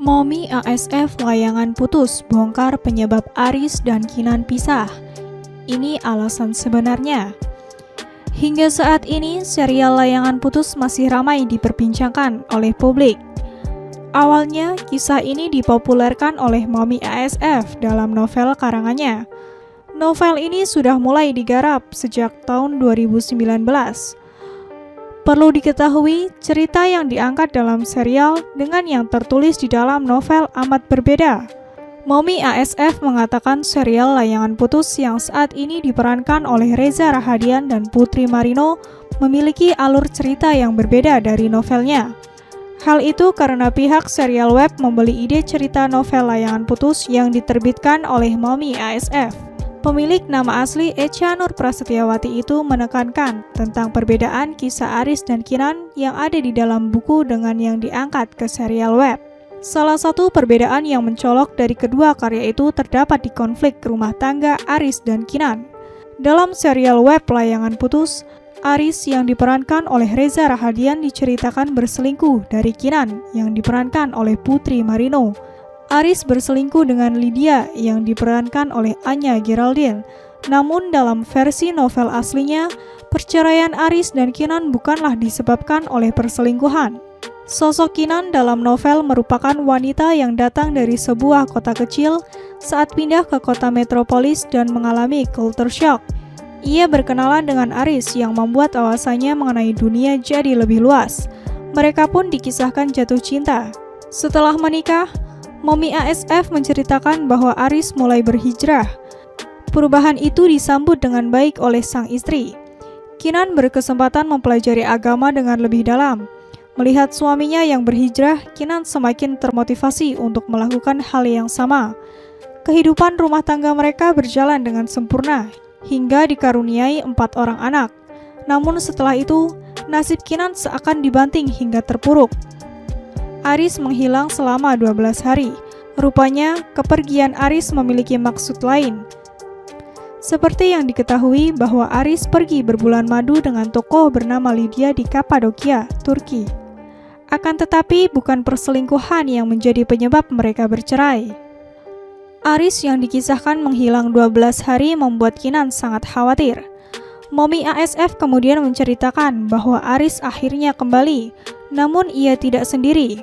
Momi ASF layangan putus bongkar penyebab Aris dan Kinan pisah. Ini alasan sebenarnya. Hingga saat ini, serial layangan putus masih ramai diperbincangkan oleh publik. Awalnya, kisah ini dipopulerkan oleh Momi ASF dalam novel karangannya. Novel ini sudah mulai digarap sejak tahun 2019. Perlu diketahui, cerita yang diangkat dalam serial dengan yang tertulis di dalam novel amat berbeda. Momi ASF mengatakan serial layangan putus yang saat ini diperankan oleh Reza Rahadian dan Putri Marino memiliki alur cerita yang berbeda dari novelnya. Hal itu karena pihak serial web membeli ide cerita novel layangan putus yang diterbitkan oleh Momi ASF. Pemilik nama asli Echa Nur Prasetyawati itu menekankan tentang perbedaan kisah Aris dan Kinan yang ada di dalam buku dengan yang diangkat ke serial web. Salah satu perbedaan yang mencolok dari kedua karya itu terdapat di konflik rumah tangga Aris dan Kinan. Dalam serial web layangan putus, Aris yang diperankan oleh Reza Rahadian diceritakan berselingkuh dari Kinan yang diperankan oleh Putri Marino. Aris berselingkuh dengan Lydia yang diperankan oleh Anya Geraldine. Namun dalam versi novel aslinya, perceraian Aris dan Kinan bukanlah disebabkan oleh perselingkuhan. Sosok Kinan dalam novel merupakan wanita yang datang dari sebuah kota kecil saat pindah ke kota metropolis dan mengalami culture shock. Ia berkenalan dengan Aris yang membuat wawasannya mengenai dunia jadi lebih luas. Mereka pun dikisahkan jatuh cinta. Setelah menikah, Momi ASF menceritakan bahwa Aris mulai berhijrah. Perubahan itu disambut dengan baik oleh sang istri. Kinan berkesempatan mempelajari agama dengan lebih dalam. Melihat suaminya yang berhijrah, Kinan semakin termotivasi untuk melakukan hal yang sama. Kehidupan rumah tangga mereka berjalan dengan sempurna, hingga dikaruniai 4 orang anak. Namun setelah itu, nasib Kinan seakan dibanting hingga terpuruk. Aris menghilang selama 12 hari. Rupanya, kepergian Aris memiliki maksud lain. Seperti yang diketahui bahwa Aris pergi berbulan madu dengan tokoh bernama Lydia di Kapadokia, Turki. Akan tetapi, bukan perselingkuhan yang menjadi penyebab mereka bercerai. Aris yang dikisahkan menghilang 12 hari membuat Kinan sangat khawatir. Momi ASF kemudian menceritakan bahwa Aris akhirnya kembali, namun ia tidak sendiri.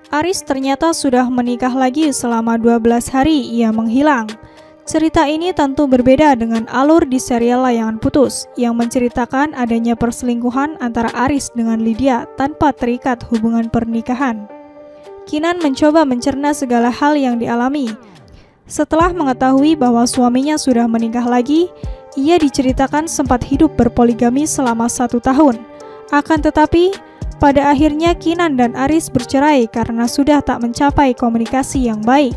Aris ternyata sudah menikah lagi selama 12 hari ia menghilang. Cerita ini tentu berbeda dengan alur di serial layangan putus yang menceritakan adanya perselingkuhan antara Aris dengan Lydia tanpa terikat hubungan pernikahan. Kinan mencoba mencerna segala hal yang dialami. Setelah mengetahui bahwa suaminya sudah menikah lagi, ia diceritakan sempat hidup berpoligami selama 1 tahun. Akan tetapi, pada akhirnya Kinan dan Aris bercerai karena sudah tak mencapai komunikasi yang baik.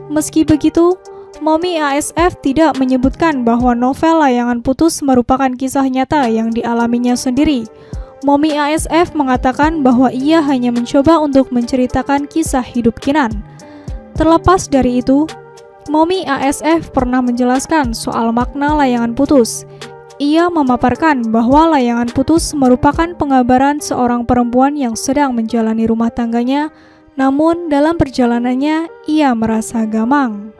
Meski begitu, Momi ASF tidak menyebutkan bahwa novel layangan putus merupakan kisah nyata yang dialaminya sendiri. Momi ASF mengatakan bahwa ia hanya mencoba untuk menceritakan kisah hidup Kinan. Terlepas dari itu, Momi ASF pernah menjelaskan soal makna layangan putus. Ia memaparkan bahwa layangan putus merupakan pengabaran seorang perempuan yang sedang menjalani rumah tangganya, namun dalam perjalanannya ia merasa gamang.